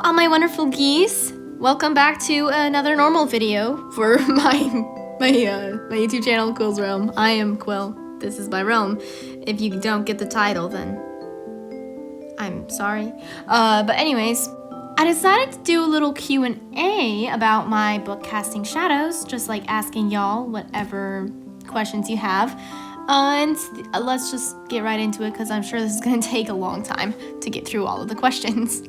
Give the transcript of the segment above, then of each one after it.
all my wonderful geese. Welcome back to another normal video for my YouTube channel, Quill's Realm. I am Quill. This is my realm. If you don't get the title, then I'm sorry. But anyways, I decided to do a little Q&A about my book Casting Shadows, just like asking y'all whatever questions you have. And let's just get right into it because I'm sure this is going to take a long time to get through all of the questions.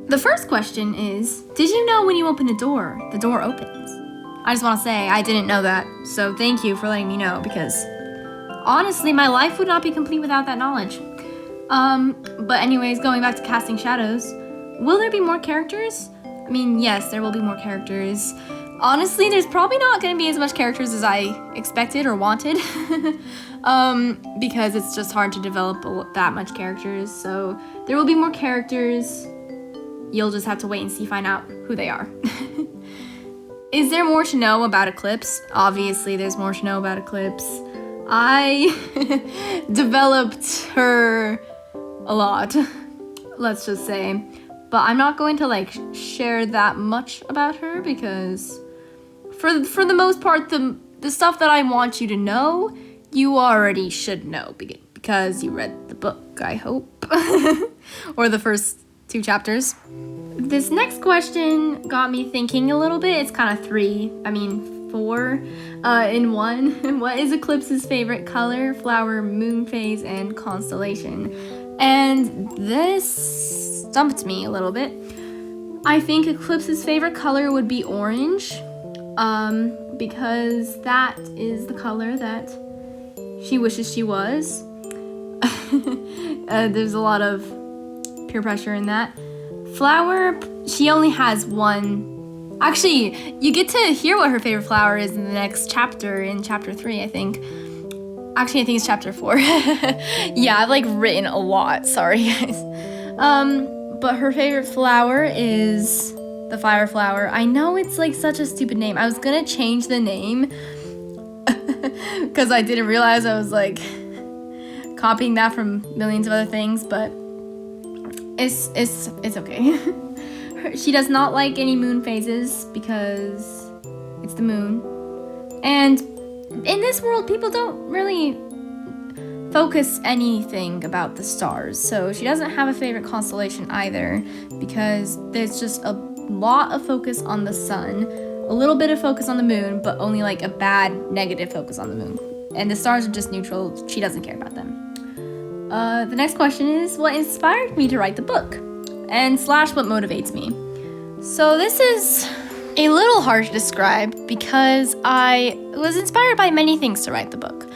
The first question is, did you know when you open a door, the door opens? I just want to say I didn't know that, so thank you for letting me know because honestly, my life would not be complete without that knowledge. But anyways, going back to Casting Shadows, will there be more characters? I mean, yes, there will be more characters. Honestly, there's probably not going to be as much characters as I expected or wanted because it's just hard to develop that much characters. So there will be more characters. You'll just have to wait and find out who they are. Is there more to know about Eclipse? Obviously, there's more to know about Eclipse. I developed her a lot, let's just say. But I'm not going to share that much about her because for the most part, the stuff that I want you to know, you already should know because you read the book, I hope. Or the first 2 chapters. This next question got me thinking a little bit. It's kind of 4 in one. What is Eclipse's favorite color, flower, moon phase, and constellation? And this stumped me a little bit. I think Eclipse's favorite color would be orange, because that is the color that she wishes she was. There's a lot of peer pressure in that. Flower, she only has one. Actually, you get to hear what her favorite flower is in the next chapter, in chapter 3, I think. Actually, I think it's chapter 4. Yeah, I've written a lot, sorry guys. But her favorite flower is the fire flower. I know it's such a stupid name. I was gonna change the name because I didn't realize I was copying that from millions of other things, but it's okay. She does not like any moon phases because it's the moon. And in this world, people don't really focus anything about the stars. So she doesn't have a favorite constellation either because there's just a lot of focus on the sun, a little bit of focus on the moon, but only a bad negative focus on the moon. And the stars are just neutral. She doesn't care about them. The next question is, what inspired me to write the book? And / what motivates me? So this is a little hard to describe because I was inspired by many things to write the book.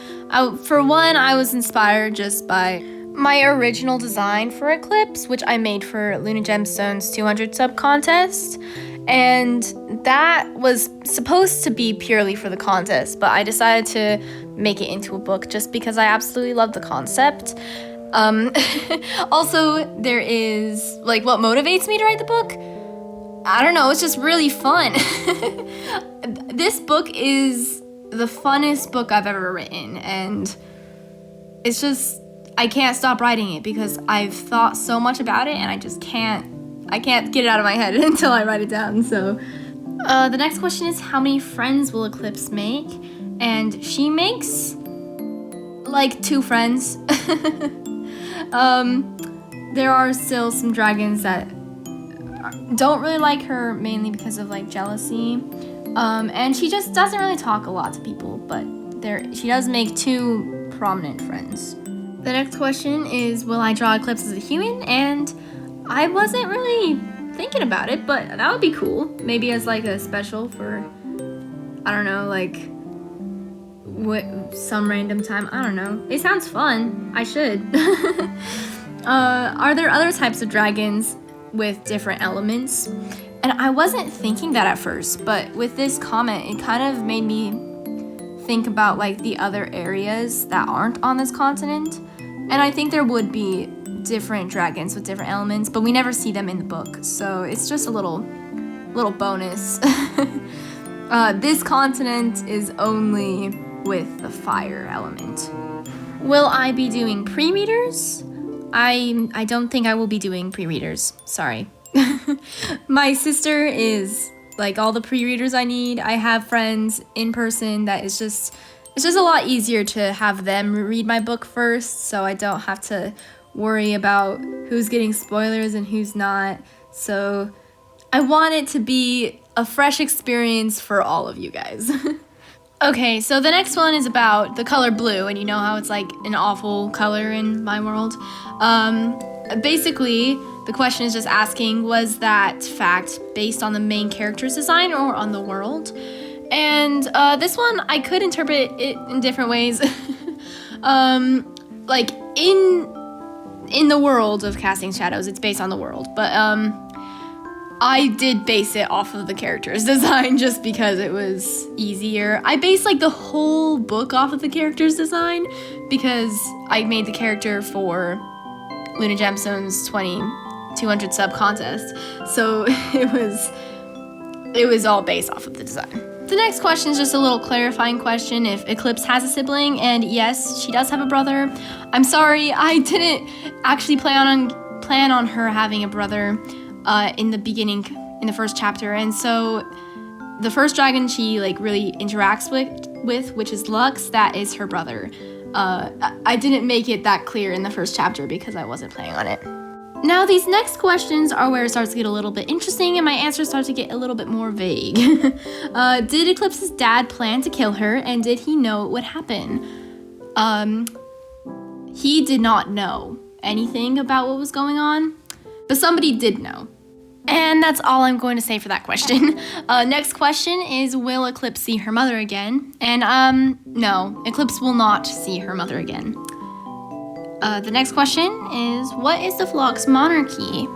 For one, I was inspired just by my original design for Eclipse, which I made for Luna Gemstone's 200 sub contest. And that was supposed to be purely for the contest, but I decided to make it into a book just because I absolutely love the concept. Also, there is, what motivates me to write the book? I don't know, it's just really fun. This book is the funnest book I've ever written, and it's just, I can't stop writing it because I've thought so much about it and I can't get it out of my head until I write it down. So the next question is, how many friends will Eclipse make? And she makes 2 friends. There are still some dragons that don't really like her, mainly because of jealousy. And she just doesn't really talk a lot to people, but she does make 2 prominent friends. The next question is, will I draw Eclipse as a human? And I wasn't really thinking about it, but that would be cool. Maybe as a special for, I don't know, some random time. I don't know. It sounds fun. I should. Are there other types of dragons with different elements? And I wasn't thinking that at first, but with this comment, it kind of made me think about the other areas that aren't on this continent. And I think there would be different dragons with different elements, but we never see them in the book, so it's just a little bonus. This continent is only with the fire element. Will I be doing pre-readers? I don't think I will be doing pre-readers, sorry. My sister is like all the pre-readers I need. I have friends in person that it's just a lot easier to have them read my book first, so I don't have to worry about who's getting spoilers and who's not. So I want it to be a fresh experience for all of you guys. Okay, so the next one is about the color blue, and you know how it's like an awful color in my world. Basically, the question is just asking, was that fact based on the main character's design or on the world? And this one, I could interpret it in different ways. Like in the world of Casting Shadows, it's based on the world, but I did base it off of the character's design just because it was easier. I based like the whole book off of the character's design because I made the character for Luna Gemstone's 200 sub contest. So it was all based off of the design. The next question is just a little clarifying question if Eclipse has a sibling, and yes, she does have a brother. I'm sorry, I didn't actually plan on her having a brother in the beginning, in the first chapter, and so the first dragon she like really interacts with, which is Lux, that is her brother. I didn't make it that clear in the first chapter because I wasn't planning on it. Now these next questions are where it starts to get a little bit interesting and my answers start to get a little bit more vague. Did Eclipse's dad plan to kill her, and did he know it would happen? He did not know anything about what was going on, but somebody did know. And that's all I'm going to say for that question. Next question is, will Eclipse see her mother again? And no, Eclipse will not see her mother again. The next question is, what is the flock's monarchy?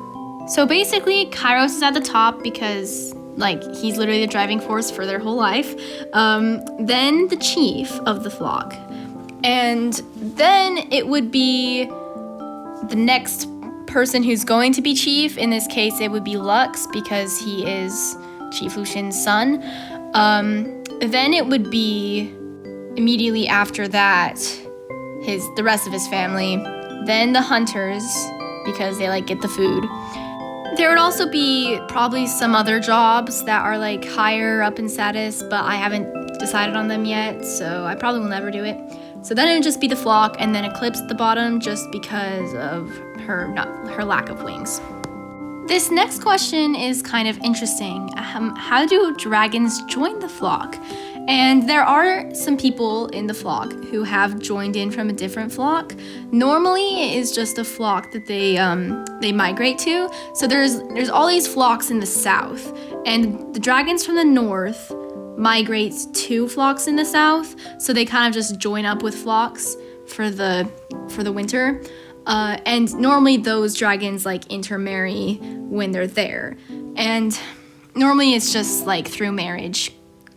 So basically, Kairos is at the top because, like, he's literally the driving force for their whole life. Then the chief of the flock. And then it would be the next person who's going to be chief. In this case, it would be Lux because he is Chief Lucian's son. Then it would be immediately after that the rest of his family. Then the hunters because they like get the food. There would also be probably some other jobs that are like higher up in status, but I haven't decided on them yet, so I probably will never do it. So then it would just be the flock, and then Eclipse at the bottom just because of her lack of wings. This next question is kind of interesting. How do dragons join the flock? And there are some people in the flock who have joined in from a different flock. Normally, it is just a flock that they migrate to. So there's all these flocks in the south, and the dragons from the north migrate to flocks in the south. So they kind of just join up with flocks for the winter. And normally those dragons like intermarry when they're there. And normally it's just like through marriage.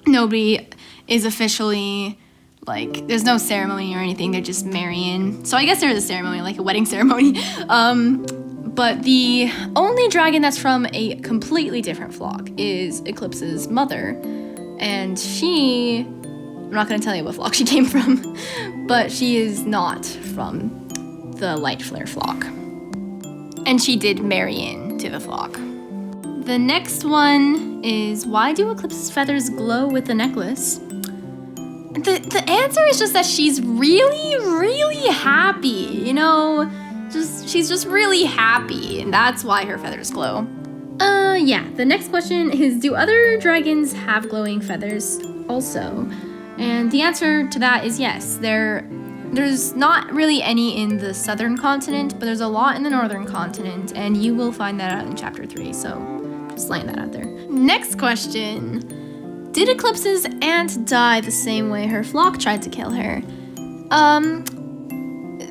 Nobody is officially, like, there's no ceremony or anything, they're just marrying. So I guess there is a ceremony, like a wedding ceremony. But the only dragon that's from a completely different flock is Eclipse's mother. And I'm not going to tell you what flock she came from, but she is not from the Light Flare flock. And she did marry into the flock. The next one is, why do Eclipse's feathers glow with the necklace? The answer is just that she's really, really happy, you know? She's just really happy, and that's why her feathers glow. Yeah, the next question is, do other dragons have glowing feathers also? And the answer to that is yes. There's not really any in the southern continent, but there's a lot in the northern continent, and you will find that out in chapter 3, so just laying that out there. Next question. Did Eclipse's aunt die the same way her flock tried to kill her?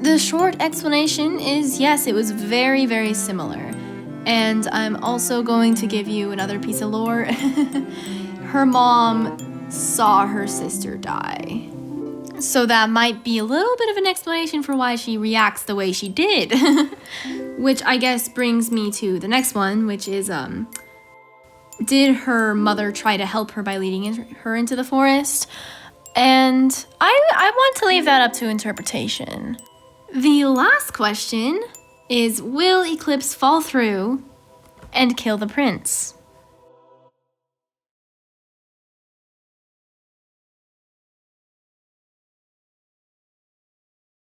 The short explanation is yes, it was very, very similar. And I'm also going to give you another piece of lore. Her mom saw her sister die. So that might be a little bit of an explanation for why she reacts the way she did. Which I guess brings me to the next one, which is, did her mother try to help her by leading her into the forest? And I want to leave that up to interpretation. The last question is, will Eclipse fall through and kill the prince.